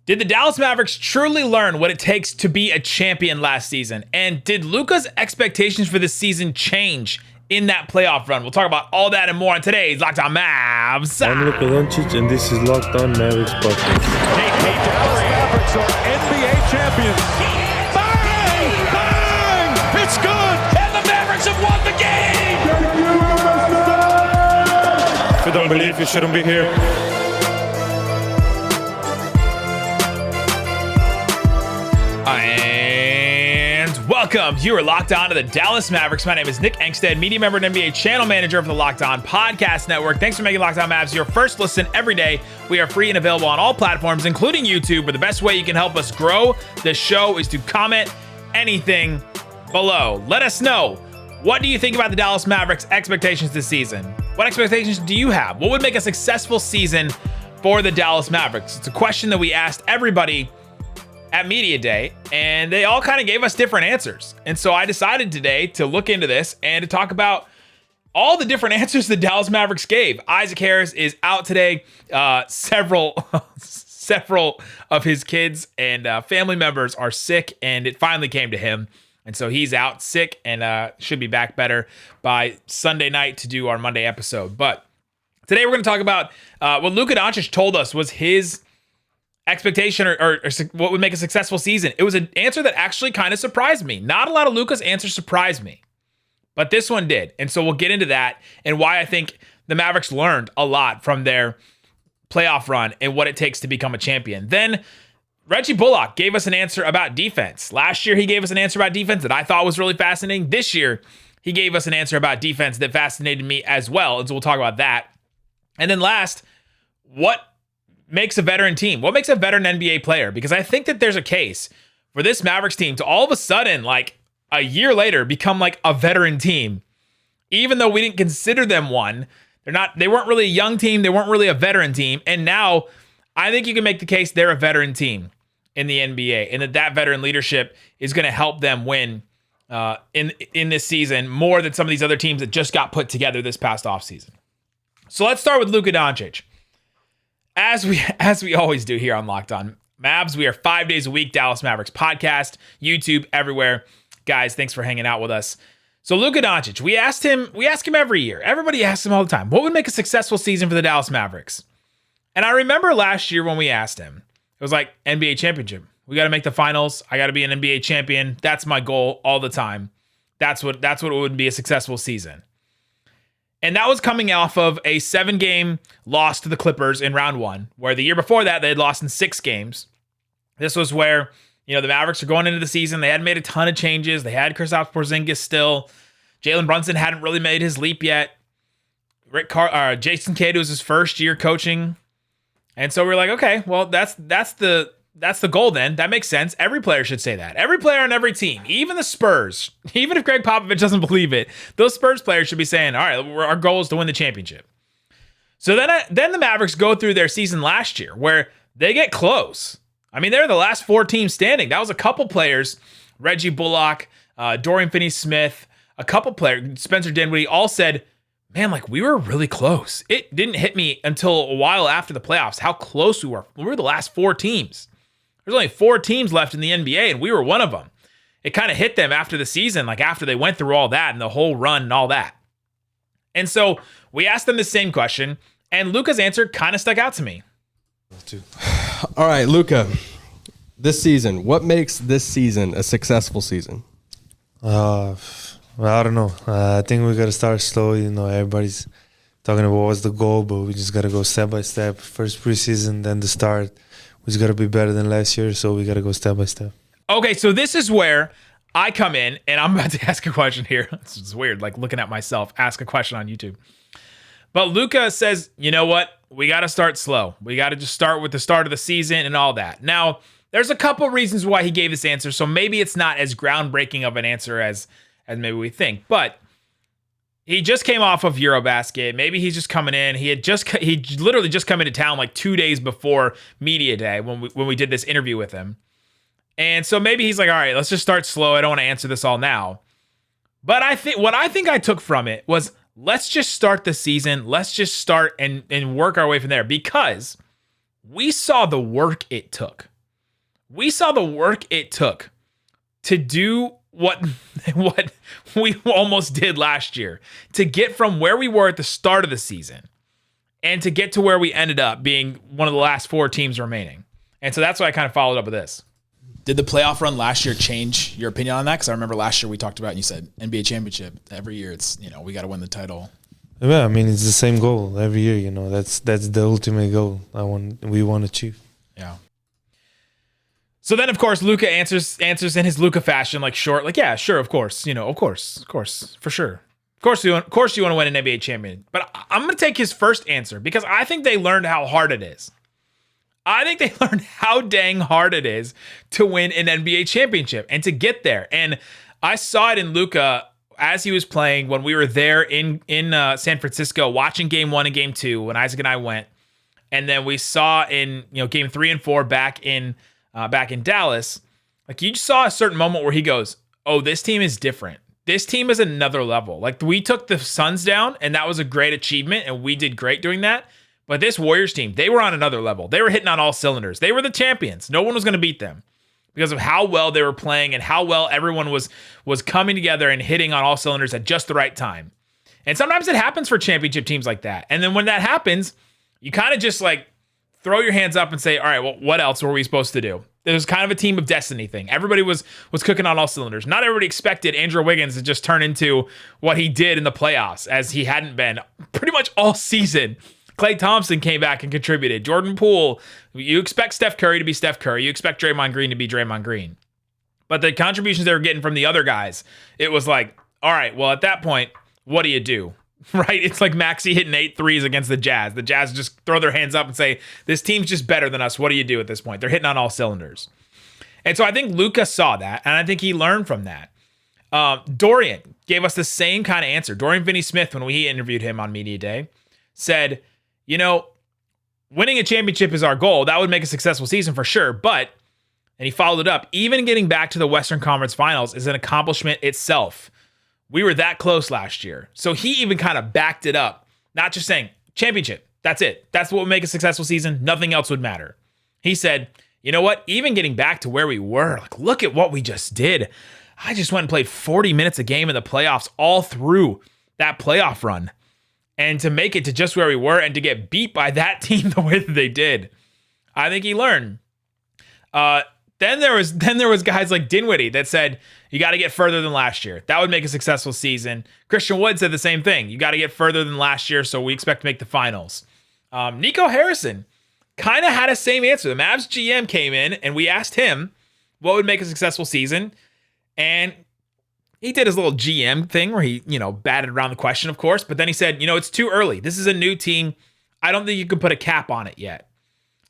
Did the Dallas Mavericks truly learn what it takes to be a champion last season? And did Luka's expectations for this season change in that playoff run? We'll talk about all that and more on today's Locked On Mavs. I'm Luka Doncic, and this is Locked On Mavericks podcast. Hey, Dallas Mavericks are NBA champions. Bang! Bang! It's good! And the Mavericks have won the game! If you don't believe, you shouldn't be here. And welcome. You are locked on to the Dallas Mavericks. My name is Nick Angstadt, media member and NBA channel manager for the Locked On Podcast Network. Thanks for making Locked On Mavs your first listen every day. We are free and available on all platforms, including YouTube. But the best way you can help us grow the show is to comment anything below. Let us know, what do you think about the Dallas Mavericks' expectations this season? What expectations do you have? What would make a successful season for the Dallas Mavericks? It's a question that we asked everybody at Media Day, and they all kind of gave us different answers. And so I decided today to look into this and to talk about all the different answers the Dallas Mavericks gave. Isaac Harris is out today. Several of his kids and family members are sick, and it finally came to him. And so he's out sick and should be back better by Sunday night to do our Monday episode. But today we're going to talk about what Luka Doncic told us was his expectation or what would make a successful season. It was an answer that actually kind of surprised me. Not a lot of Luka's answers surprised me, but this one did. And so we'll get into that and why I think the Mavericks learned a lot from their playoff run and what it takes to become a champion. Then Reggie Bullock gave us an answer about defense. Last year, he gave us an answer about defense that I thought was really fascinating. This year, he gave us an answer about defense that fascinated me as well. And so we'll talk about that. And then last, what makes a veteran team? What makes a veteran NBA player? Because I think that there's a case for this Mavericks team to all of a sudden, like a year later, become like a veteran team. Even though we didn't consider them one, they weren't really a young team. They weren't really a veteran team. And now I think you can make the case they're a veteran team in the NBA, and that veteran leadership is going to help them win in this season more than some of these other teams that just got put together this past offseason. So let's start with Luka Doncic. As we always do here on Locked On Mavs, we are 5 days a week, Dallas Mavericks podcast, YouTube, everywhere. Guys, thanks for hanging out with us. So Luka Doncic, we ask him every year. Everybody asks him all the time, what would make a successful season for the Dallas Mavericks? And I remember last year when we asked him, it was like NBA championship. We got to make the finals. I got to be an NBA champion. That's my goal all the time. That's what would be a successful season. And that was coming off of a 7-game loss to the Clippers in round one, where the year before that, they had lost in 6 games. This was where, the Mavericks are going into the season. They hadn't made a ton of changes. They had Kristaps Porzingis still. Jalen Brunson hadn't really made his leap yet. Jason Kidd was his first year coaching. And so we're like, okay, well, that's the goal then. That makes sense. Every player should say that. Every player on every team, even the Spurs, even if Greg Popovich doesn't believe it, those Spurs players should be saying, all right, our goal is to win the championship. So then the Mavericks go through their season last year where they get close. I mean, they're the last 4 teams standing. That was a couple players, Reggie Bullock, Dorian Finney-Smith, a couple players, Spencer Dinwiddie, all said, man, like we were really close. It didn't hit me until a while after the playoffs how close we were. We were the last 4 teams. There's only 4 teams left in the NBA, and we were one of them. It kind of hit them after the season, like after they went through all that and the whole run and all that. And so we asked them the same question, and Luka's answer kind of stuck out to me. All right, Luka, this season, what makes this season a successful season? Well, I don't know. I think we got to start slow. Everybody's talking about what's the goal, but we just got to go step by step. First preseason, then the start. We just got to be better than last year, so we got to go step by step. Okay, so this is where I come in, and I'm about to ask a question here. This is weird, like looking at myself, ask a question on YouTube. But Luka says, you know what? We got to start slow. We got to just start with the start of the season and all that. Now, there's a couple reasons why he gave this answer, so maybe it's not as groundbreaking of an answer as maybe we think. But he just came off of Eurobasket. Maybe he's just coming in. He literally just come into town like 2 days before Media Day when we did this interview with him. And so maybe he's like, all right, let's just start slow. I don't want to answer this all now. But what I think I took from it was, let's just start the season. Let's just start and work our way from there, because we saw the work it took We saw the work it took to do what we almost did last year, to get from where we were at the start of the season and to get to where we ended up being one of the last 4 teams remaining. And so that's why I kind of followed up with this. Did the playoff run last year change your opinion on that? Because I remember last year we talked about, and you said NBA championship. Every year it's, we got to win the title. Yeah, I mean, it's the same goal every year. That's the ultimate goal we want to achieve. Yeah. So then, of course, Luka answers in his Luka fashion, like short, like, yeah, sure, of course, of course, for sure. Of course you want to win an NBA champion. But I'm going to take his first answer because I think they learned how hard it is. I think they learned how dang hard it is to win an NBA championship and to get there. And I saw it in Luka as he was playing when we were there in San Francisco watching game 1 and game 2 when Isaac and I went. And then we saw in game 3 and 4 back in Dallas. Like, you saw a certain moment where he goes, "Oh, this team is different. This team is another level." Like, we took the Suns down, and that was a great achievement, and we did great doing that. But this Warriors team, they were on another level. They were hitting on all cylinders. They were the champions. No one was going to beat them because of how well they were playing and how well everyone was coming together and hitting on all cylinders at just the right time. And sometimes it happens for championship teams like that. And then when that happens, you kind of just like throw your hands up and say, all right, well, what else were we supposed to do? It was kind of a team of destiny thing. Everybody was cooking on all cylinders. Not everybody expected Andrew Wiggins to just turn into what he did in the playoffs, as he hadn't been pretty much all season. Klay Thompson came back and contributed. Jordan Poole, you expect Steph Curry to be Steph Curry. You expect Draymond Green to be Draymond Green. But the contributions they were getting from the other guys, it was like, all right, well, at that point, what do you do? Right? It's like Maxey hitting 8 threes against the Jazz. The Jazz just throw their hands up and say, this team's just better than us. What do you do at this point? They're hitting on all cylinders. And so I think Luka saw that, and I think he learned from that. Dorian gave us the same kind of answer. Dorian Finney-Smith, when we interviewed him on Media Day, said, winning a championship is our goal. That would make a successful season for sure. But, and he followed it up, even getting back to the Western Conference Finals is an accomplishment itself. We were that close last year. So he even kind of backed it up, not just saying championship. That's it. That's what would make a successful season. Nothing else would matter. He said, you know what? Even getting back to where we were, like, look at what we just did. I just went and played 40 minutes a game in the playoffs all through that playoff run. And to make it to just where we were and to get beat by that team the way that they did, I think he learned. Then there was guys like Dinwiddie that said, you got to get further than last year. That would make a successful season. Christian Wood said the same thing. You got to get further than last year, so we expect to make the finals. Nico Harrison kind of had a same answer. The Mavs GM came in, and we asked him what would make a successful season. And he did his little GM thing where he, batted around the question, of course. But then he said, it's too early. This is a new team. I don't think you can put a cap on it yet.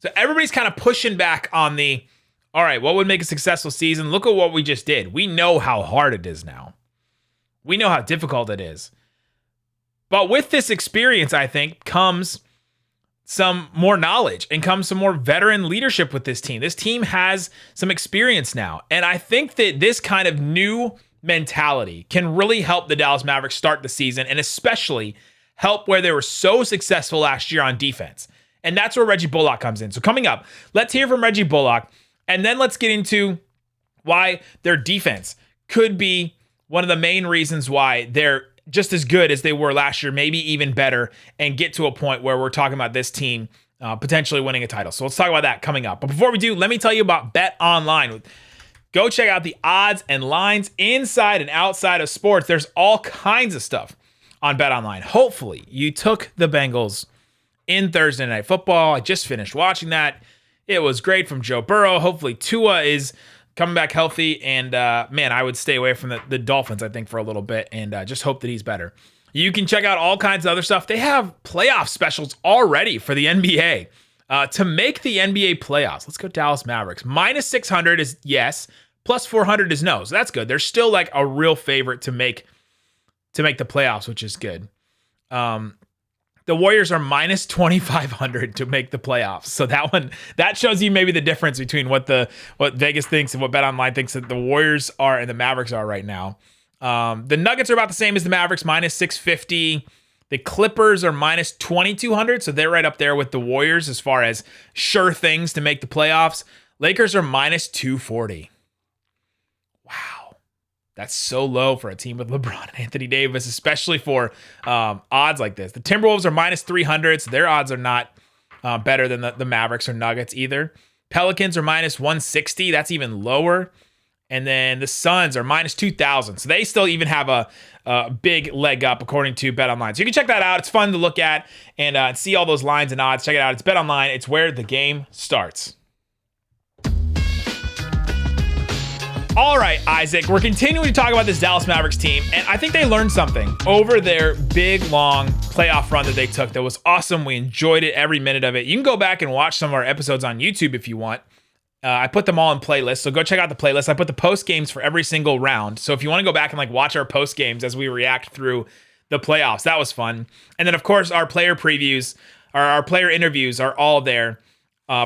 So everybody's kind of pushing back on the, all right, what would make a successful season? Look at what we just did. We know how hard it is now. We know how difficult it is. But with this experience, I think, comes some more knowledge and comes some more veteran leadership with this team. This team has some experience now. And I think that this kind of new mentality can really help the Dallas Mavericks start the season, and especially help where they were so successful last year on defense. And that's where Reggie Bullock comes in. So coming up, let's hear from Reggie Bullock, and then let's get into why their defense could be one of the main reasons why they're just as good as they were last year, maybe even better, and get to a point where we're talking about this team potentially winning a title. So let's talk about that coming up. But before we do, let me tell you about BetOnline. Go check out the odds and lines inside and outside of sports. There's all kinds of stuff on BetOnline. Hopefully, you took the Bengals in Thursday Night Football. I just finished watching that. It was great from Joe Burrow. Hopefully, Tua is coming back healthy. And, I would stay away from the Dolphins, I think, for a little bit and just hope that he's better. You can check out all kinds of other stuff. They have playoff specials already for the NBA. To make the NBA playoffs, let's go Dallas Mavericks. Minus 600 is yes, plus 400 is no. So that's good. They're still like a real favorite to make the playoffs, which is good. The Warriors are minus 2,500 to make the playoffs. So that shows you maybe the difference between what Vegas thinks and what BetOnline thinks that the Warriors are and the Mavericks are right now. The Nuggets are about the same as the Mavericks, minus 650. The Clippers are minus 2,200, so they're right up there with the Warriors as far as sure things to make the playoffs. Lakers are minus 240. Wow. That's so low for a team with LeBron and Anthony Davis, especially for odds like this. The Timberwolves are minus 300, so their odds are not better than the Mavericks or Nuggets either. Pelicans are minus 160. That's even lower. And then the Suns are minus 2,000. So they still even have a big leg up according to BetOnline. So you can check that out. It's fun to look at and see all those lines and odds. Check it out. It's BetOnline. It's where the game starts. All right, Isaac, we're continuing to talk about this Dallas Mavericks team, and I think they learned something over their big, long playoff run that they took that was awesome. We enjoyed it, every minute of it. You can go back and watch some of our episodes on YouTube if you want. I put them all in playlists, so go check out the playlist. I put the post games for every single round, so if you want to go back and watch our post games as we react through the playoffs, that was fun. And then, of course, our player previews, our player interviews are all there.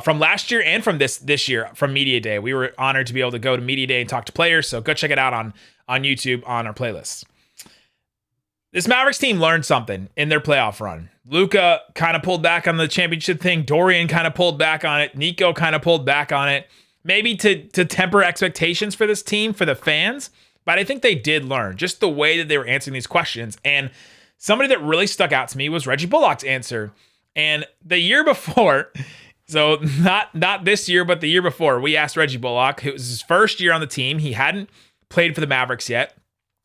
From last year and from this year, from Media Day. We were honored to be able to go to Media Day and talk to players, so go check it out on YouTube on our playlists. This Mavericks team learned something in their playoff run. Luka kind of pulled back on the championship thing. Dorian kind of pulled back on it. Nico kind of pulled back on it. Maybe to temper expectations for this team, for the fans, but I think they did learn just the way that they were answering these questions. And somebody that really stuck out to me was Reggie Bullock's answer. And the year before... So not this year, but the year before, we asked Reggie Bullock. It was his first year on the team. He hadn't played for the Mavericks yet.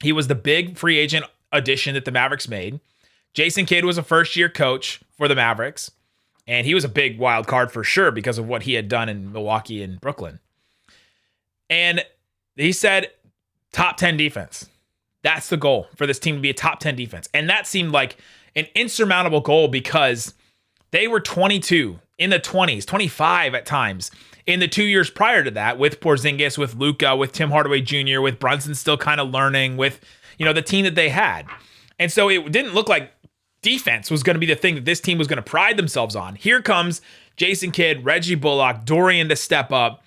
He was the big free agent addition that the Mavericks made. Jason Kidd was a first-year coach for the Mavericks, and he was a big wild card for sure because of what he had done in Milwaukee and Brooklyn. And he said, top 10 defense. That's the goal for this team, to be a top 10 defense. And that seemed like an insurmountable goal because they were 22 in the 20s, 25 at times in the 2 years prior to that, with Porzingis, with Luka, with Tim Hardaway Jr., with Brunson still kind of learning, with the team that they had. And so it didn't look like defense was going to be the thing that this team was going to pride themselves on. Here comes Jason Kidd, Reggie Bullock, Dorian to step up,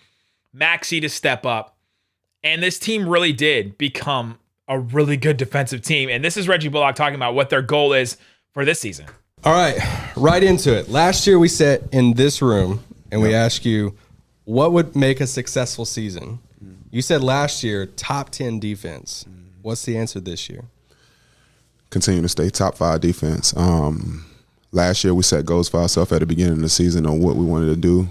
Maxey to step up. And this team really did become a really good defensive team. And this is Reggie Bullock talking about what their goal is for this season. All right into it. Last year we sat in this room and we asked you what would make a successful season. You said last year top 10 defense. What's the answer this year? Continue to stay top 5 defense. Last year we set goals for ourselves at the beginning of the season on what we wanted to do.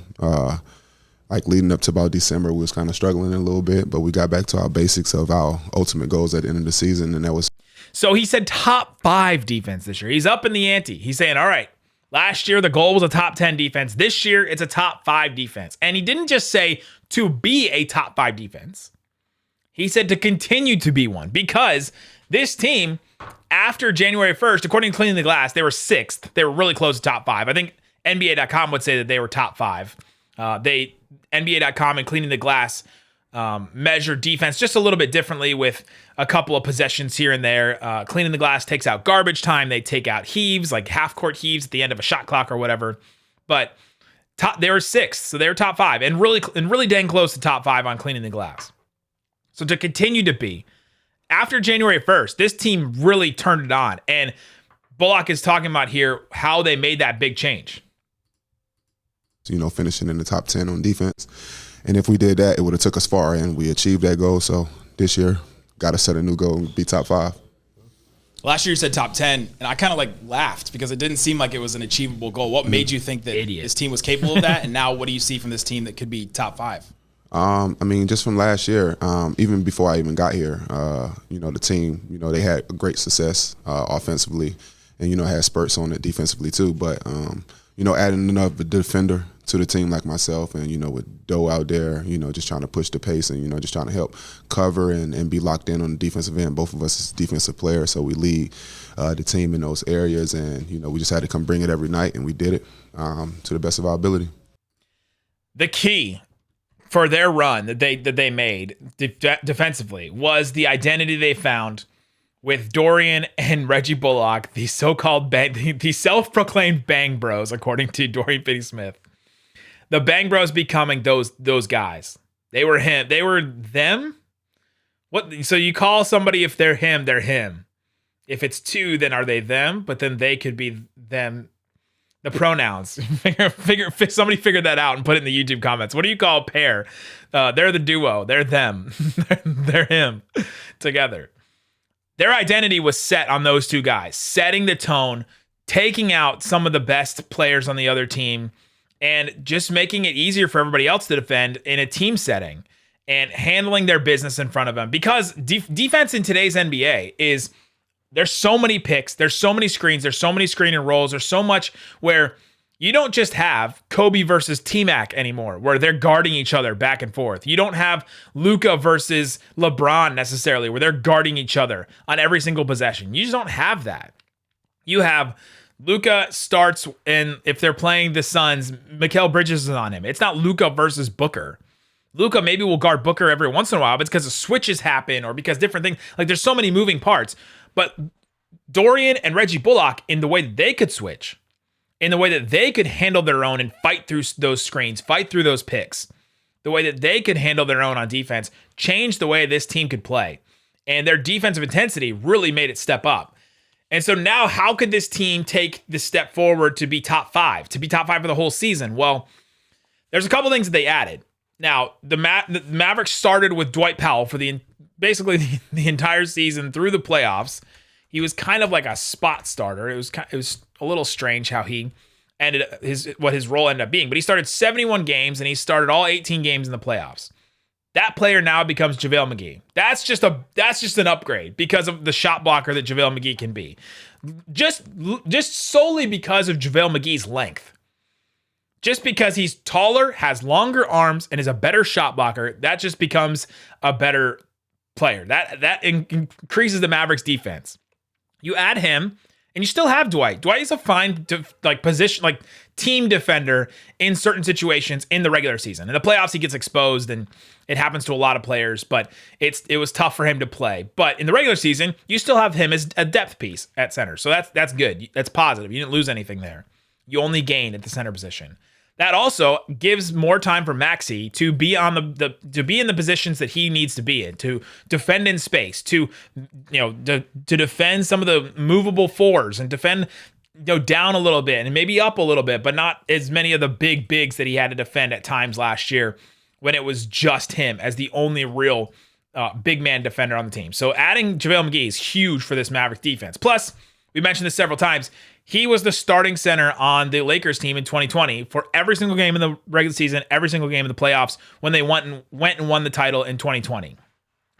Leading up to about December, we was kind of struggling a little bit, but we got back to our basics of our ultimate goals at the end of the season, and that was. So he said top 5 defense this year. He's up in the ante. He's saying, all right, last year the goal was a top 10 defense. This year it's a top 5 defense. And he didn't just say to be a top 5 defense. He said to continue to be one, because this team, after January 1st, according to Cleaning the Glass, they were 6th. They were really close to top 5. I think NBA.com would say that they were top 5. NBA.com and Cleaning the Glass measure defense just a little bit differently, with a couple of possessions here and there. Cleaning the Glass takes out garbage time. They take out heaves, like half-court heaves at the end of a shot clock or whatever. But they were 6th, so they were top 5, and really dang close to top 5 on Cleaning the Glass. So to continue to be, after January 1st, this team really turned it on. And Bullock is talking about here how they made that big change. Finishing in the top 10 on defense. And if we did that, it would have took us far, and we achieved that goal. So this year, got to set a new goal and be top 5. Last year you said top 10, and I kind of laughed because it didn't seem like it was an achievable goal. What made you think that this team was capable of that? And now what do you see from this team that could be top 5? Just from last year, even before I even got here, the team, they had a great success offensively, and, had spurts on it defensively too. But, adding another defender to the team like myself, and, with Doe out there, just trying to push the pace and, just trying to help cover and be locked in on the defensive end. Both of us is defensive players, so we lead the team in those areas, and, we just had to come bring it every night, and we did it to the best of our ability. The key for their run that they made defensively was the identity they found with Dorian and Reggie Bullock, the so-called the self-proclaimed Bang Bros, according to Dorian Finney-Smith. The Bang Bros becoming those guys. They were him. They were them. What? So you call somebody, if they're him, they're him. If it's two, then are they them? But then they could be them. The pronouns. Somebody figured that out and put it in the YouTube comments. What do you call a pair? They're the duo. They're them. They're him together. Their identity was set on those two guys, setting the tone, taking out some of the best players on the other team, and just making it easier for everybody else to defend in a team setting and handling their business in front of them. Because defense in today's NBA is, there's so many picks, there's so many screens, there's so many screen and rolls, there's so much where you don't just have Kobe versus T-Mac anymore, where they're guarding each other back and forth. You don't have Luka versus LeBron necessarily, where they're guarding each other on every single possession. You just don't have that. You have Luka starts, and if they're playing the Suns, Mikal Bridges is on him. It's not Luka versus Booker. Luka maybe will guard Booker every once in a while, but it's because the switches happen or because different things. Like, there's so many moving parts. But Dorian and Reggie Bullock, in the way that they could switch, in the way that they could handle their own and fight through those screens, fight through those picks, the way that they could handle their own on defense, changed the way this team could play. And their defensive intensity really made it step up. And so now, how could this team take the step forward to be top five for the whole season? Well, there's a couple things that they added. Now, the Mavericks started with Dwight Powell for basically the entire season through the playoffs. He was kind of like a spot starter. It was a little strange how he ended what his role ended up being. But he started 71 games and he started all 18 games in the playoffs. That player now becomes JaVale McGee. That's just an upgrade because of the shot blocker that JaVale McGee can be. Just solely because of JaVale McGee's length. Just because he's taller, has longer arms, and is a better shot blocker, that just becomes a better player. That increases the Mavericks defense. You add him, and you still have Dwight. Dwight is a fine team defender in certain situations in the regular season. In the playoffs, he gets exposed, and it happens to a lot of players, but it was tough for him to play. But in the regular season, you still have him as a depth piece at center. So that's good. That's positive. You didn't lose anything there. You only gained at the center position. That also gives more time for Maxey to be on to be in the positions that he needs to be in, to defend in space, to defend some of the movable fours and defend down a little bit and maybe up a little bit, but not as many of the big bigs that he had to defend at times last year when it was just him as the only real big man defender on the team. So adding JaVale McGee is huge for this Mavericks defense. Plus, we mentioned this several times, he was the starting center on the Lakers team in 2020 for every single game in the regular season, every single game in the playoffs when they went and won the title in 2020.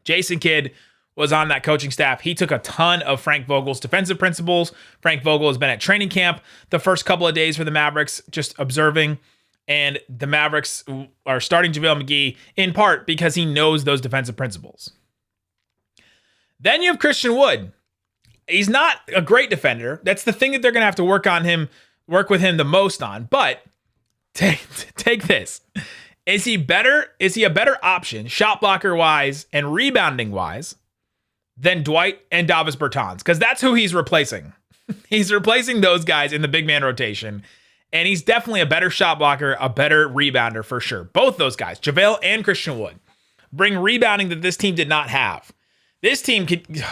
Jason Kidd was on that coaching staff. He took a ton of Frank Vogel's defensive principles. Frank Vogel has been at training camp the first couple of days for the Mavericks, just observing. And the Mavericks are starting JaVale McGee in part because he knows those defensive principles. Then you have Christian Wood. He's not a great defender. That's the thing that they're going to have to work with him the most on. But take this. Is he better? Is he a better option, shot blocker wise and rebounding wise, than Dwight and Davis Bertans? Because that's who he's replacing. He's replacing those guys in the big man rotation. And he's definitely a better shot blocker, a better rebounder for sure. Both those guys, JaVale and Christian Wood, bring rebounding that this team did not have. This team could...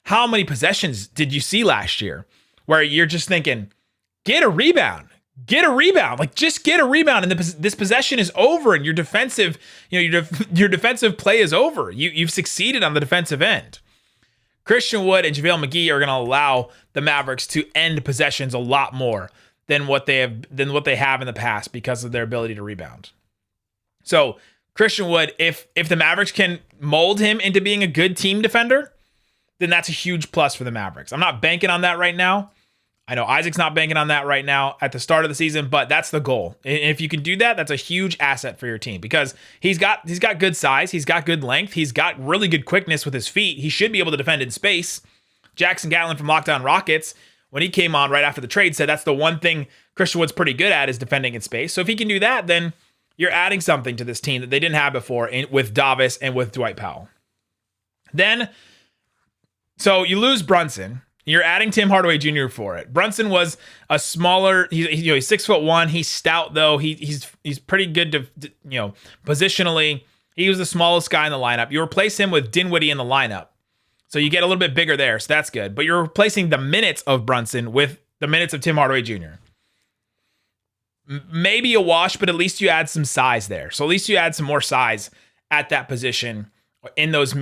How many possessions did you see last year where you're just thinking, get a rebound, like just get a rebound, and this possession is over, and your defensive, your defensive play is over. You've succeeded on the defensive end. Christian Wood and JaVale McGee are going to allow the Mavericks to end possessions a lot more than what they have in the past because of their ability to rebound. So Christian Wood, if the Mavericks can mold him into being a good team defender, then that's a huge plus for the Mavericks. I'm not banking on that right now. I know Isaac's not banking on that right now at the start of the season, but that's the goal. And if you can do that, that's a huge asset for your team because he's got good size, he's got good length, he's got really good quickness with his feet. He should be able to defend in space. Jackson Gatlin from Locked On Rockets, when he came on right after the trade, said that's the one thing Christian Wood's pretty good at is defending in space. So if he can do that, then you're adding something to this team that they didn't have before with Davis and with Dwight Powell. So you lose Brunson. You're adding Tim Hardaway Jr. for it. Brunson was a smaller. He's 6'1". He's stout though. He's pretty good to positionally. He was the smallest guy in the lineup. You replace him with Dinwiddie in the lineup, so you get a little bit bigger there. So that's good. But you're replacing the minutes of Brunson with the minutes of Tim Hardaway Jr. maybe a wash, but at least you add some size there. So at least you add some more size at that position in those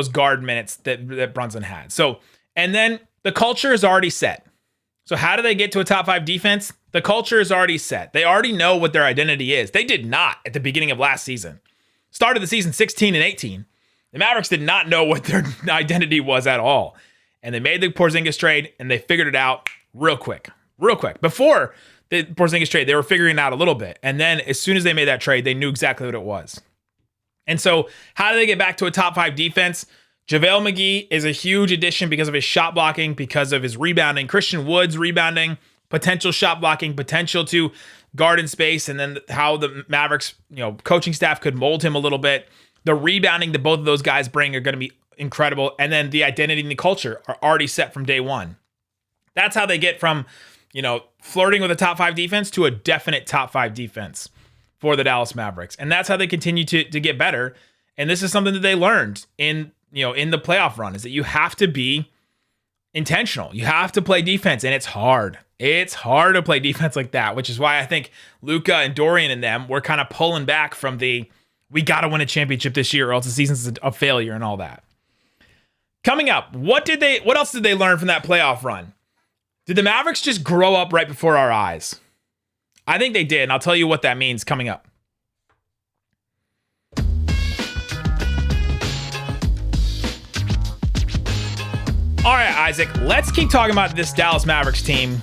guard minutes that Brunson had. So, and then the culture is already set. So how do they get to a top 5 defense? The culture is already set. They already know what their identity is. They did not at the beginning of last season. Started the season 16-18. The Mavericks did not know what their identity was at all. And they made the Porzingis trade, and they figured it out real quick. Before the Porzingis trade, they were figuring it out a little bit. And then as soon as they made that trade, they knew exactly what it was. And so how do they get back to a top 5 defense? JaVale McGee is a huge addition because of his shot blocking, because of his rebounding. Christian Wood's rebounding, potential shot blocking, potential to guard in space, and then how the Mavericks, coaching staff could mold him a little bit. The rebounding that both of those guys bring are going to be incredible. And then the identity and the culture are already set from day one. That's how they get from, flirting with a top 5 defense to a definite top 5 defense for the Dallas Mavericks. And that's how they continue to get better. And this is something that they learned in the playoff run, is that you have to be intentional. You have to play defense, and it's hard. It's hard to play defense like that, which is why I think Luka and Dorian and them were kind of pulling back from we got to win a championship this year or else the season's a failure and all that. Coming up, what else did they learn from that playoff run? Did the Mavericks just grow up right before our eyes? I think they did, and I'll tell you what that means coming up. All right, Isaac, let's keep talking about this Dallas Mavericks team.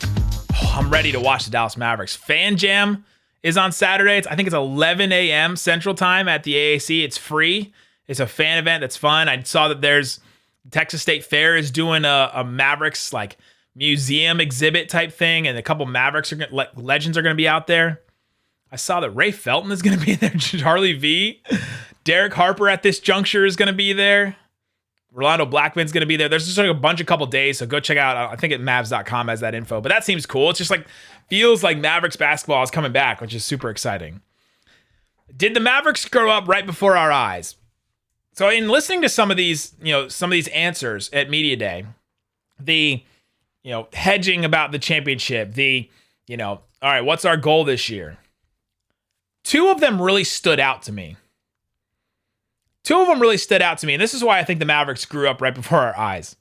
I'm ready to watch the Dallas Mavericks. Fan Jam is on Saturday. I think it's 11 a.m. Central Time at the AAC. It's free. It's a fan event that's fun. I saw that there's Texas State Fair is doing a Mavericks museum exhibit type thing, and a couple Mavericks legends are going to be out there. I saw that Ray Felton is going to be there. Charlie V. Derek Harper at this juncture is going to be there. Rolando Blackman's going to be there. There's just a couple days, so go check out. I think at Mavs.com has that info, but that seems cool. It's just feels like Mavericks basketball is coming back, which is super exciting. Did the Mavericks grow up right before our eyes? So in listening to some of these answers at Media Day, the hedging about the championship, all right, what's our goal this year? 2 of them really stood out to me. And this is why I think the Mavericks grew up right before our eyes.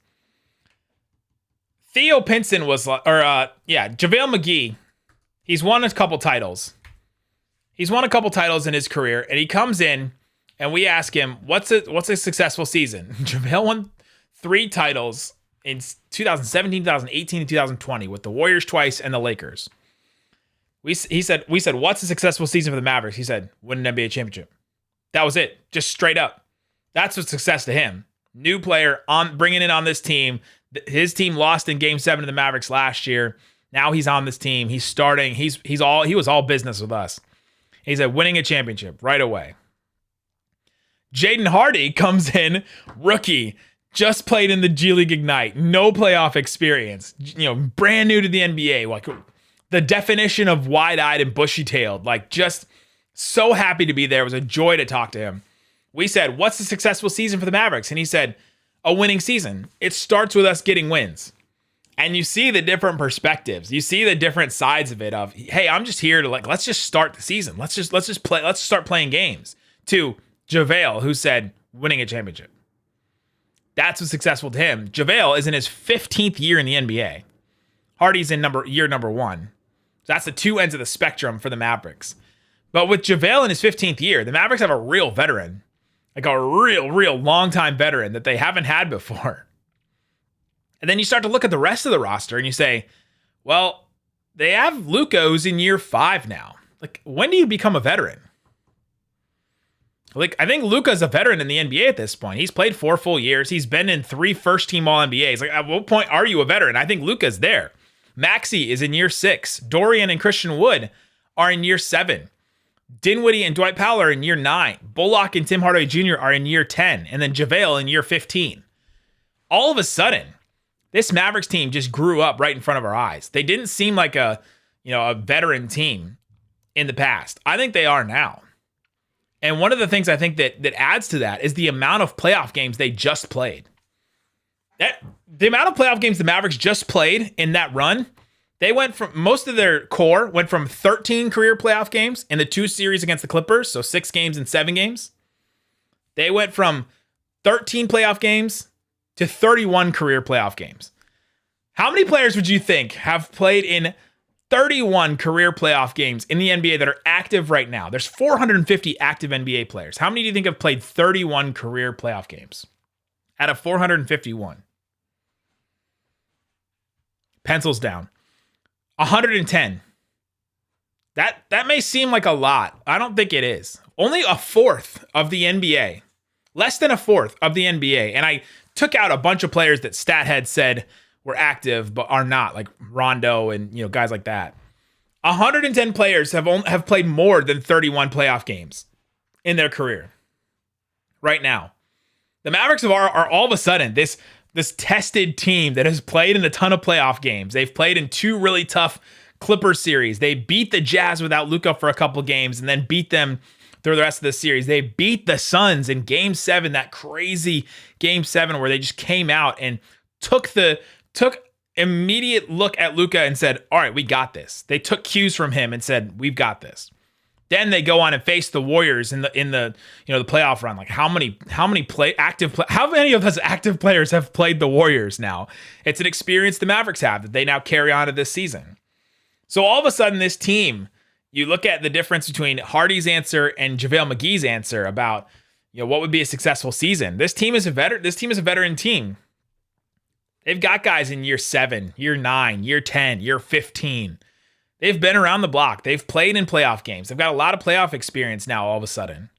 Theo Pinson JaVale McGee, he's won a couple titles. He's won a couple titles in his career, and he comes in, and we ask him, what's a successful season? JaVale won 3 titles in 2017, 2018, and 2020 with the Warriors twice and the Lakers. We said, what's a successful season for the Mavericks? He said, win an NBA championship. That was it. Just straight up. That's what's success to him. New player bringing in on this team. His team lost in Game 7 to the Mavericks last year. Now he's on this team. He's starting. He was all business with us. He said, winning a championship right away. Jaden Hardy comes in, rookie, just played in the G League Ignite, no playoff experience, brand new to the NBA, the definition of wide-eyed and bushy-tailed, just so happy to be there. It was a joy to talk to him. We said, what's a successful season for the Mavericks? And he said, a winning season. It starts with us getting wins. And you see the different perspectives. You see the different sides of it of, hey, I'm just here to let's just start the season. Let's just play. Let's start playing games. To JaVale, who said winning a championship. That's what's successful to him. JaVale is in his 15th year in the NBA. Hardy's in year number 1. So that's the 2 ends of the spectrum for the Mavericks. But with JaVale in his 15th year, the Mavericks have a real veteran. A real long-time veteran that they haven't had before. And then you start to look at the rest of the roster and you say, well, they have Luka who's in year 5 now. When do you become a veteran? I think Luka's a veteran in the NBA at this point. He's played 4 full years. He's been in 3 first-team All-NBAs. At what point are you a veteran? I think Luka's there. Maxey is in year 6. Dorian and Christian Wood are in year 7. Dinwiddie and Dwight Powell are in year 9. Bullock and Tim Hardaway Jr. are in year 10. And then JaVale in year 15. All of a sudden, this Mavericks team just grew up right in front of our eyes. They didn't seem like a veteran team in the past. I think they are now. And one of the things I think that adds to that is the amount of playoff games they just played. The amount of playoff games the Mavericks just played in that run, They went from most of their core went from 13 career playoff games in the 2 series against the Clippers, so 6 games and 7 games. They went from 13 playoff games to 31 career playoff games. How many players would you think have played in 31 career playoff games in the NBA that are active right now? There's 450 active NBA players. How many do you think have played 31 career playoff games out of 451? Pencils down. 110. That may seem like a lot. I don't think it is. Only a fourth of the NBA. Less than a fourth of the NBA. And I took out a bunch of players that StatHead said were active but are not, like Rondo and guys like that. 110 players have played more than 31 playoff games in their career. Right now, the Mavericks are all of a sudden this tested team that has played in a ton of playoff games. They've played in 2 really tough Clippers series. They beat the Jazz without Luka for a couple games and then beat them through the rest of the series. They beat the Suns in Game 7, that crazy Game 7 where they just came out and took immediate look at Luka and said, all right, we got this. They took cues from him and said, we've got this. Then they go on and face the Warriors in the the playoff run. Like how many of us active players have played the Warriors now? It's an experience the Mavericks have that they now carry on to this season. So all of a sudden, this team, you look at the difference between Hardy's answer and JaVale McGee's answer about what would be a successful season. This team is a veteran team. They've got guys in year 7, year 9, year 10, year 15. They've been around the block. They've played in playoff games. They've got a lot of playoff experience now all of a sudden.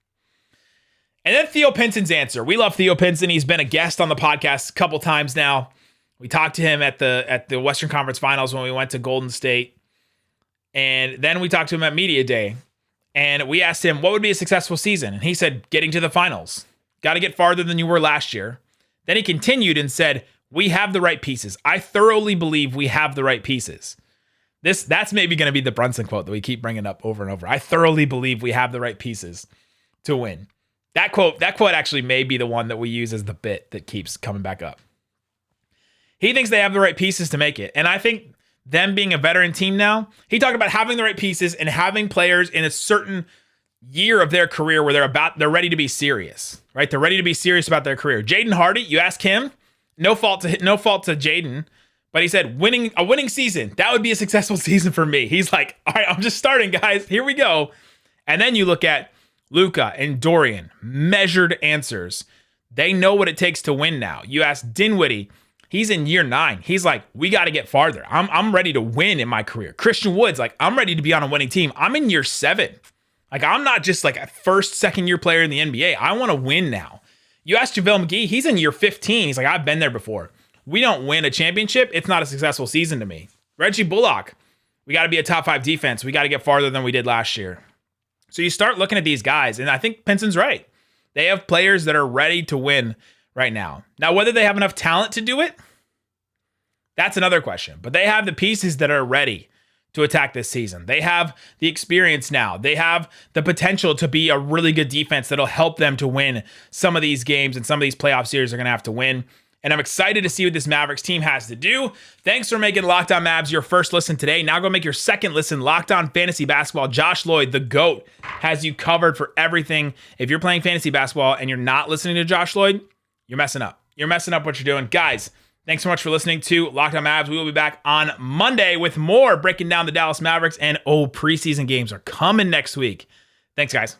And then Theo Pinson's answer. We love Theo Pinson. He's been a guest on the podcast a couple times now. We talked to him at the Western Conference Finals when we went to Golden State. And then we talked to him at Media Day. And we asked him, what would be a successful season? And he said, getting to the finals. Got to get farther than you were last year. Then he continued and said, we have the right pieces. I thoroughly believe we have the right pieces. That's maybe going to be the Brunson quote that we keep bringing up over and over. I thoroughly believe we have the right pieces to win. That quote actually may be the one that we use as the bit that keeps coming back up. He thinks they have the right pieces to make it. And I think them being a veteran team now, he talked about having the right pieces and having players in a certain year of their career where they're ready to be serious, right? They're ready to be serious about their career. Jaden Hardy, you ask him, no fault to Jaden, but he said a winning season, that would be a successful season for me. He's like, all right, I'm just starting, guys. Here we go. And then you look at Luka and Dorian, measured answers. They know what it takes to win now. You ask Dinwiddie, he's in year 9. He's like, we got to get farther. I'm ready to win in my career. Christian Wood's like, I'm ready to be on a winning team. I'm in year 7. Like, I'm not just like a first, second year player in the NBA. I want to win now. You ask JaVale McGee, he's in year 15. He's like, I've been there before. We don't win a championship, it's not a successful season to me. Reggie Bullock, we got to be a top 5 defense. We got to get farther than we did last year. So you start looking at these guys, and I think Pinson's right. They have players that are ready to win right now. Now, whether they have enough talent to do it, that's another question. But they have the pieces that are ready to attack this season. They have the experience now. They have the potential to be a really good defense that'll help them to win some of these games, and some of these playoff series are going to have to win. And I'm excited to see what this Mavericks team has to do. Thanks for making Locked On Mavs your first listen today. Now go make your second listen, Locked On Fantasy Basketball. Josh Lloyd, the GOAT, has you covered for everything. If you're playing fantasy basketball and you're not listening to Josh Lloyd, you're messing up. You're messing up what you're doing. Guys, thanks so much for listening to Locked On Mavs. We will be back on Monday with more breaking down the Dallas Mavericks. And preseason games are coming next week. Thanks, guys.